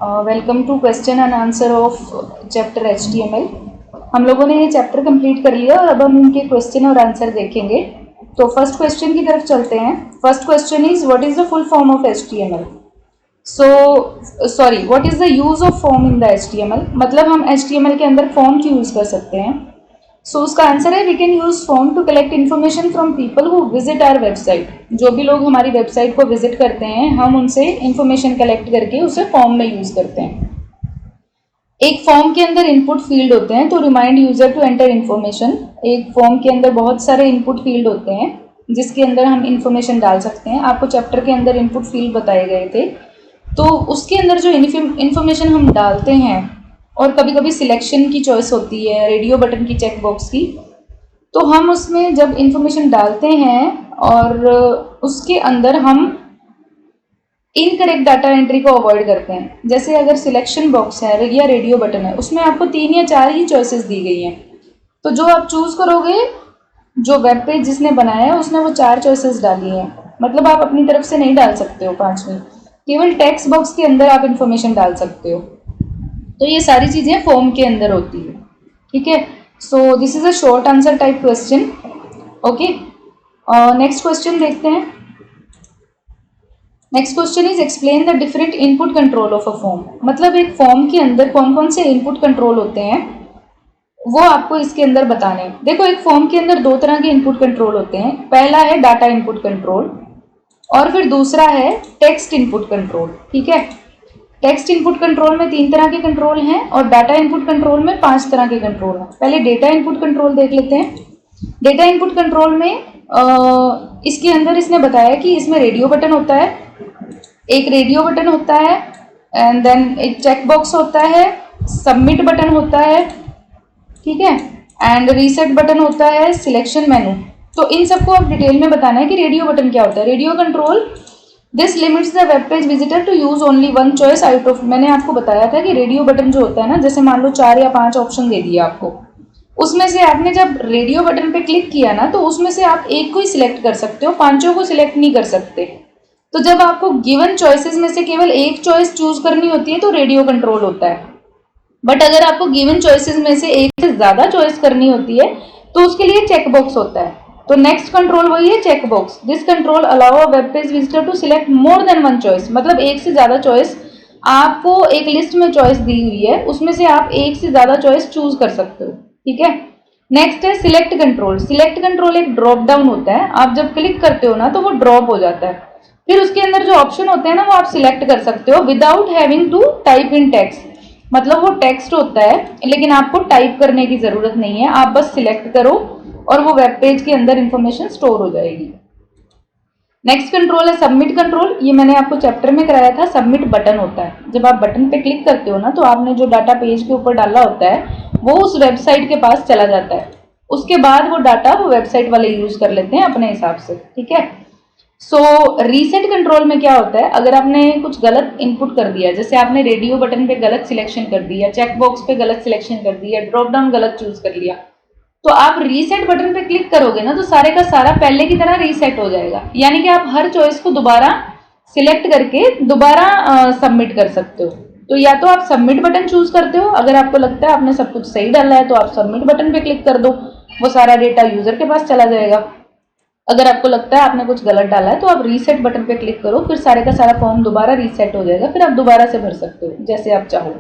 Welcome to question and answer of chapter HTML। हम लोगों ने ये चैप्टर कंप्लीट कर लिया और अब हम इनके क्वेश्चन और आंसर देखेंगे। तो फर्स्ट क्वेश्चन की तरफ चलते हैं। First question is what is the full form of HTML। What is the use of form in the HTML, मतलब हम HTML के अंदर फॉर्म की यूज कर सकते हैं। उसका आंसर है we can use form to collect information from people who visit our website. जो भी लोग हमारी वेबसाइट को विजिट करते हैं हम उनसे इन्फॉर्मेशन कलेक्ट करके उसे फॉर्म में यूज करते हैं। एक फॉर्म के अंदर इनपुट फील्ड होते हैं, तो remind user to enter information. एक फॉर्म के अंदर बहुत सारे इनपुट फील्ड होते हैं जिसके अंदर हम इन्फॉर्मेशन डाल सकते हैं। आपको चैप्टर के अंदर इनपुट फील्ड बताए गए थे, तो उसके अंदर जो इन्फॉर्मेशन हम डालते हैं, और कभी कभी सिलेक्शन की चॉइस होती है, रेडियो बटन की चेक बॉक्स की, तो हम उसमें जब इन्फॉर्मेशन डालते हैं और उसके अंदर हम इनकरेक्ट डाटा एंट्री को अवॉइड करते हैं। जैसे अगर सिलेक्शन बॉक्स है या रेडियो बटन है, उसमें आपको 3 या 4 ही चॉइसेस दी गई हैं, तो जो आप चूज करोगे, जो वेब पेज जिसने बनाया है उसने वो 4 चॉइसेस डाली हैं, मतलब आप अपनी तरफ से नहीं डाल सकते हो 5वीं। केवल टेक्स्ट बॉक्स के अंदर आप इन्फॉर्मेशन डाल सकते हो। तो ये सारी चीजें फॉर्म के अंदर होती है, ठीक है। So this is a short answer type question. Okay, next question देखते हैं। Next question is explain the different input control of a form. मतलब एक फॉर्म के अंदर कौन कौन से इनपुट कंट्रोल होते हैं वो आपको इसके अंदर बताने। देखो, एक फॉर्म के अंदर 2 तरह के इनपुट कंट्रोल होते हैं। पहला है डाटा इनपुट कंट्रोल और फिर दूसरा है टेक्स्ट इनपुट कंट्रोल, ठीक है। टेक्स्ट इनपुट कंट्रोल में 3 तरह के कंट्रोल हैं और डाटा इनपुट कंट्रोल में 5 तरह के कंट्रोल हैं। पहले डेटा इनपुट कंट्रोल देख लेते हैं। डेटा इनपुट कंट्रोल में इसके अंदर इसने बताया कि इसमें रेडियो बटन होता है, एक रेडियो बटन होता है, एंड देन एक चेक बॉक्स होता है, सबमिट बटन होता है, ठीक है, एंड रीसेट बटन होता है, सिलेक्शन मेनू। तो इन सबको आप डिटेल में बताना है कि रेडियो बटन क्या होता है। Radio control this limits the web page visitor to use only 1 choice out of. मैंने आपको बताया था कि रेडियो बटन जो होता है ना, जैसे मान लो 4 या 5 ऑप्शन दे दिया आपको, उसमें से आपने जब रेडियो बटन पे क्लिक किया ना, तो उसमें से आप एक को ही सिलेक्ट कर सकते हो, 5 को सिलेक्ट नहीं कर सकते। तो जब आपको गिवन चॉइसेस में से केवल एक चॉइस चूज करनी होती है तो रेडियो कंट्रोल होता है। बट अगर आपको गिवन चॉइसेस में से एक से ज्यादा चॉइस करनी होती है तो उसके लिए चेक बॉक्स होता है। तो नेक्स्ट कंट्रोल वही है, check box. This control allow a web page visitor to select more than 1 choice. मतलब एक से ज्यादा चॉइस, आपको एक लिस्ट में चॉइस दी हुई है, उसमें से आप एक से ज्यादा चॉइस चूज कर सकते हो, ठीक है। नेक्स्ट है सिलेक्ट कंट्रोल। सिलेक्ट कंट्रोल एक ड्रॉप डाउन होता है, आप जब क्लिक करते हो ना तो वो ड्रॉप हो जाता है। फिर उसके अंदर जो ऑप्शन होते हैं ना वो आप सिलेक्ट कर सकते हो without having to type in text. मतलब वो टेक्स्ट होता है लेकिन आपको टाइप करने की जरूरत नहीं है, आप बस सिलेक्ट करो और वो वेब पेज के अंदर इंफॉर्मेशन स्टोर हो जाएगी। नेक्स्ट कंट्रोल है सबमिट कंट्रोल। ये मैंने आपको चैप्टर में कराया था। सबमिट बटन होता है, जब आप बटन पे क्लिक करते हो ना तो आपने जो डाटा पेज के ऊपर डाला होता है वो उस वेबसाइट के पास चला जाता है। उसके बाद वो डाटा वो वेबसाइट वाले यूज कर लेते हैं अपने हिसाब से, ठीक है। रीसेट कंट्रोल में क्या होता है, अगर आपने कुछ गलत इनपुट कर दिया, जैसे आपने रेडियो बटन पे गलत सिलेक्शन कर दिया, चेक बॉक्स पे गलत सिलेक्शन कर दिया, ड्रॉप डाउन गलत चूज कर लिया, तो आप रीसेट बटन पे क्लिक करोगे ना तो सारे का सारा पहले की तरह रीसेट हो जाएगा। यानी कि आप हर चॉइस को दोबारा सिलेक्ट करके दोबारा सबमिट कर सकते हो। तो या तो आप सबमिट बटन चूज करते हो, अगर आपको लगता है आपने सब कुछ सही डाला है तो आप सबमिट बटन पे क्लिक कर दो, वो सारा डेटा यूजर के पास चला जाएगा। अगर आपको लगता है आपने कुछ गलत डाला है तो आप रीसेट बटन पे क्लिक करो, फिर सारे का सारा फॉर्म दोबारा रीसेट हो जाएगा, फिर आप दोबारा से भर सकते हो जैसे आप चाहो।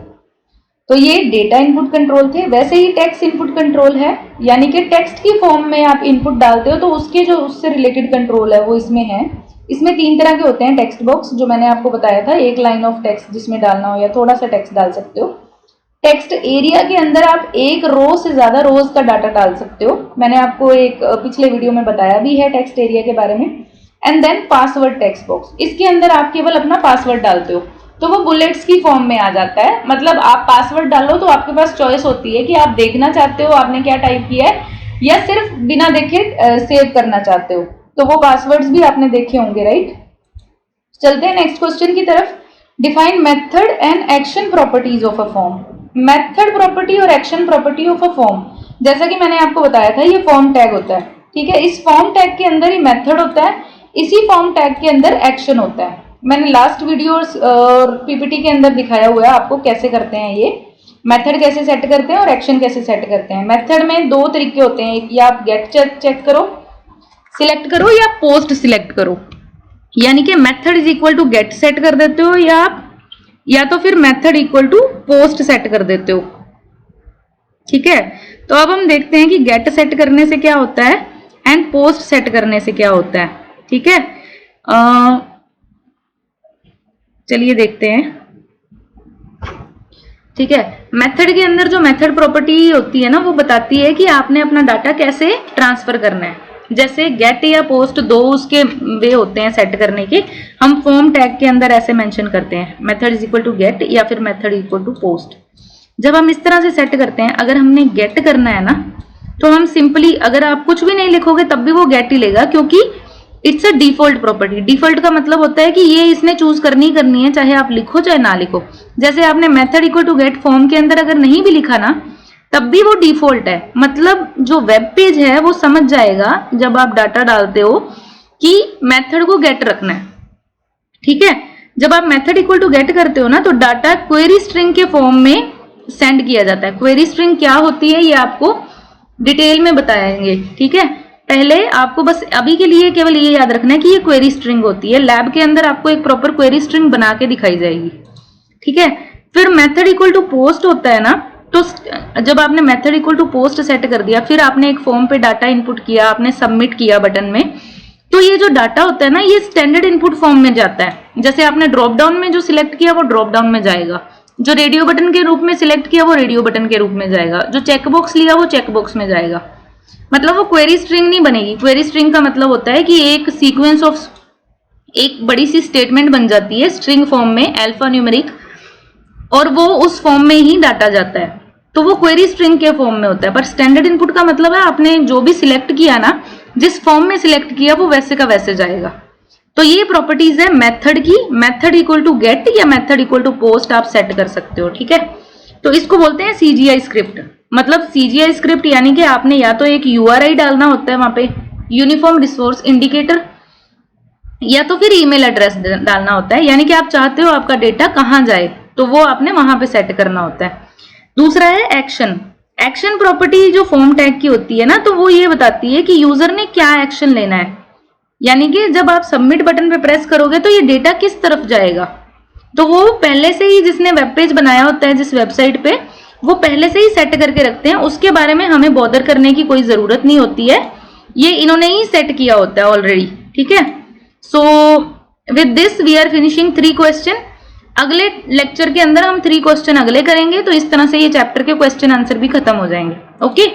तो ये डेटा इनपुट कंट्रोल थे। वैसे ही टेक्स्ट इनपुट कंट्रोल है, यानी कि टेक्स्ट की फॉर्म में आप इनपुट डालते हो तो उसके जो उससे रिलेटेड कंट्रोल है वो इसमें है। इसमें 3 तरह के होते हैं। टेक्स्ट बॉक्स जो मैंने आपको बताया था, एक लाइन ऑफ टेक्स्ट जिसमें डालना हो या थोड़ा सा टेक्स्ट डाल सकते हो। टेक्स्ट एरिया के अंदर आप एक रो से ज्यादा रोज का डाटा डाल सकते हो, मैंने आपको एक पिछले वीडियो में बताया भी है टेक्स्ट एरिया के बारे में। And then password text box, इसके अंदर आप केवल अपना पासवर्ड डालते हो तो वो बुलेट्स की फॉर्म में आ जाता है। मतलब आप पासवर्ड डालो तो आपके पास चॉइस होती है कि आप देखना चाहते हो आपने क्या टाइप किया है, या सिर्फ बिना देखे सेव करना चाहते हो। तो वो पासवर्ड्स भी आपने देखे होंगे, राइट। चलते हैं नेक्स्ट क्वेश्चन की तरफ। Define method and action properties of a form. Method property और action property of a form, जैसा कि मैंने आपको बताया था ये फॉर्म टैग होता है, ठीक है। इस फॉर्म टैग के अंदर ही मेथड होता है, इसी फॉर्म टैग के अंदर एक्शन होता है। मैंने लास्ट वीडियो और पीपीटी के अंदर दिखाया हुआ है आपको कैसे करते हैं ये मेथड कैसे सेट करते हैं और एक्शन कैसे सेट करते हैं। मेथड में दो तरीके होते हैं, या आप गेट चेक करो सिलेक्ट करो या पोस्ट सिलेक्ट करो, यानी कि method is equal to get set कर देते हो या तो फिर method equal to post set कर देते हो। ठीक है, तो अब हम देखते हैं कि गेट सेट करने से क्या होता है एंड पोस्ट सेट करने से क्या होता है। ठीक है, चलिए देखते हैं। ठीक है, मेथड के अंदर जो मेथड प्रॉपर्टी होती है ना, वो बताती है कि आपने अपना डाटा कैसे ट्रांसफर करना है। जैसे गेट या पोस्ट दो उसके वे होते हैं सेट करने के। हम फॉर्म टैग के अंदर ऐसे मेंशन करते हैं, method is equal to get या फिर मेथड इक्वल टू पोस्ट। जब हम इस तरह से सेट करते हैं, अगर हमने गेट करना है ना, तो हम सिंपली, अगर आप कुछ भी नहीं लिखोगे तब भी वो गेट ही लेगा, क्योंकि it's a default property. Default का मतलब होता है कि ये इसने चूज करनी है, चाहे आप लिखो चाहे ना लिखो। जैसे आपने method equal to get form के अंदर अगर नहीं भी लिखा ना, तब भी वो डिफॉल्ट है। मतलब जो वेब पेज है वो समझ जाएगा जब आप डाटा डालते हो कि मेथड को गेट रखना है। ठीक है, जब आप मेथड इक्वल टू गेट करते हो ना, तो डाटा क्वेरी स्ट्रिंग के फॉर्म में सेंड किया जाता है। क्वेरी स्ट्रिंग क्या होती है ये आपको डिटेल में बताएंगे। ठीक है, पहले आपको बस अभी के लिए केवल ये याद रखना है कि ये क्वेरी स्ट्रिंग होती है। लैब के अंदर आपको एक प्रॉपर क्वेरी स्ट्रिंग बना के दिखाई जाएगी। ठीक है, फिर मेथड इक्वल टू पोस्ट होता है ना, तो जब आपने method equal to post set कर दिया, फिर आपने एक फॉर्म पे डाटा इनपुट किया, आपने सबमिट किया बटन में, तो ये जो डाटा होता है ना, ये स्टैंडर्ड इनपुट फॉर्म में जाता है। जैसे आपने ड्रॉप डाउन में जो सिलेक्ट किया वो ड्रॉप डाउन में जाएगा, जो रेडियो बटन के रूप में सिलेक्ट किया वो रेडियो बटन के रूप में जाएगा, जो चेकबॉक्स लिया वो चेकबॉक्स में जाएगा। मतलब वो क्वेरी स्ट्रिंग नहीं बनेगी। क्वेरी स्ट्रिंग का मतलब होता है कि एक सीक्वेंस ऑफ एक बड़ी सी स्टेटमेंट बन जाती है स्ट्रिंग फॉर्म में, अल्फा न्यूमेरिक, और वो उस फॉर्म में ही डाटा जाता है, तो वो क्वेरी स्ट्रिंग के फॉर्म में होता है। पर स्टैंडर्ड इनपुट का मतलब है आपने जो भी सिलेक्ट किया ना, जिस फॉर्म में सिलेक्ट किया वो वैसे का वैसे जाएगा। तो ये प्रॉपर्टीज है मेथड की। मेथड इक्वल टू गेट या मेथड इक्वल टू पोस्ट आप सेट कर सकते हो। ठीक है, तो इसको बोलते हैं सीजीआई स्क्रिप्ट। मतलब सीजीआई स्क्रिप्ट यानी कि आपने या तो एक यूआरआई डालना होता है वहां पे, यूनिफॉर्म रिसोर्स इंडिकेटर, या तो फिर ईमेल एड्रेस डालना होता है, यानी कि आप चाहते हो आपका डेटा कहाँ जाए, तो वो आपने वहां पे सेट करना होता है। दूसरा है एक्शन। एक्शन प्रॉपर्टी जो फॉर्म टैग की होती है ना, तो वो ये बताती है कि यूजर ने क्या एक्शन लेना है, यानी कि जब आप सबमिट बटन पे प्रेस करोगे तो ये डेटा किस तरफ जाएगा। तो वो पहले से ही, जिसने वेब पेज बनाया होता है जिस वेबसाइट पे, वो पहले से ही सेट करके रखते हैं। उसके बारे में हमें बॉदर करने की कोई जरूरत नहीं होती है, ये इन्होंने ही सेट किया होता है ऑलरेडी। ठीक है, so with this we are finishing 3 question. अगले लेक्चर के अंदर हम 3 क्वेश्चन अगले करेंगे, तो इस तरह से ये चैप्टर के क्वेश्चन आंसर भी खत्म हो जाएंगे। Okay,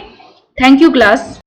thank you class.